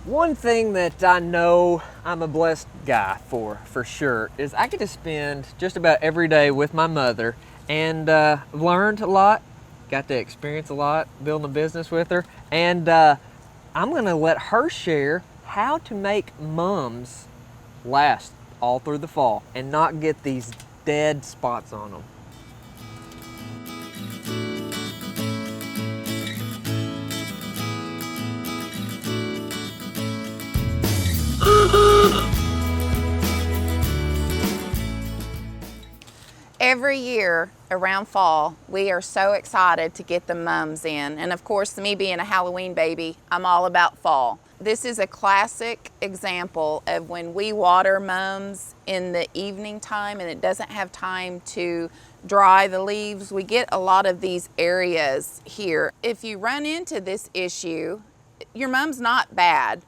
One thing that I know I'm a blessed guy for sure, is I get to spend just about every day with my mother and learned a lot, got to experience a lot building a business with her, and I'm gonna let her share how to make mums last all through the fall and not get these dead spots on them. Every year around fall, we are so excited to get the mums in. And of course, me being a Halloween baby, I'm all about fall. This is a classic example of when we water mums in the evening time and it doesn't have time to dry the leaves. We get a lot of these areas here. If you run into this issue, your mum's not bad.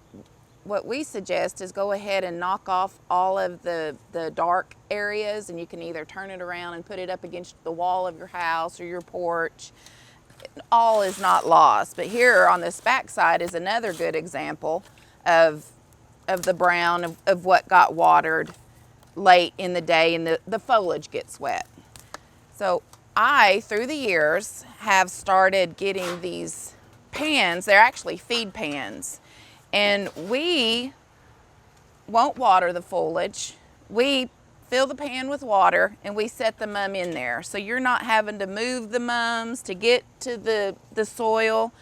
What we suggest is go ahead and knock off all of the dark areas, and you can either turn it around and put it up against the wall of your house or your porch. All is not lost, but here on this back side is another good example of the brown of what got watered late in the day, and the foliage gets wet. So I, through the years, have started getting these pans. They're actually feed pans. And we won't water the foliage. We fill the pan with water and we set the mum in there. So you're not having to move the mums to get to the soil,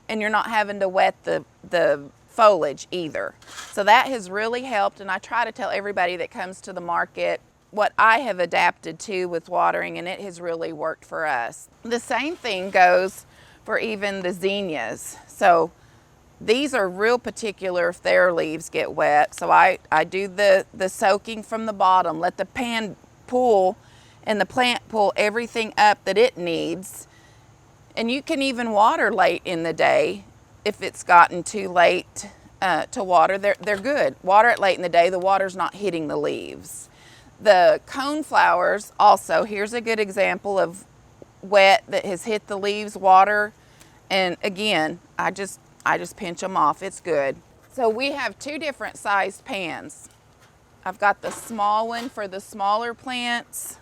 and you're not having to wet the foliage either. So that has really helped, and I try to tell everybody that comes to the market what I have adapted to with watering, and it has really worked for us. The same thing goes for even the zinnias. So these are real particular if their leaves get wet. So I do the soaking from the bottom, let the pan pull and the plant pull everything up that it needs. And you can even water late in the day if it's gotten too late to water. They're good. Water it late in the day, the water's not hitting the leaves. The coneflowers also, here's a good example of wet that has hit the leaves, water, and again, I just pinch them off. It's good. So we have two different sized pans. I've got the small one for the smaller plants,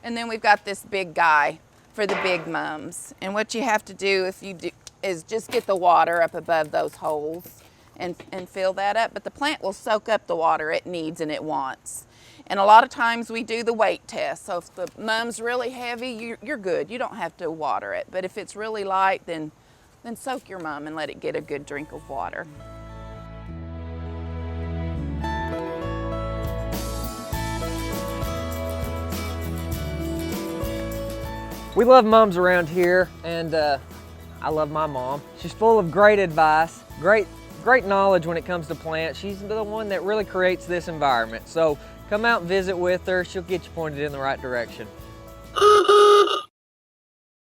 and then we've got this big guy for the big mums. And what you have to do is just get the water up above those holes and fill that up. But the plant will soak up the water it needs and it wants. And a lot of times we do the weight test. So if the mum's really heavy, you're good. You don't have to water it. But if it's really light, then soak your mum and let it get a good drink of water. We love mums around here, and I love my mom. She's full of great advice, great knowledge when it comes to plants. She's the one that really creates this environment. So come out and visit with her. She'll get you pointed in the right direction.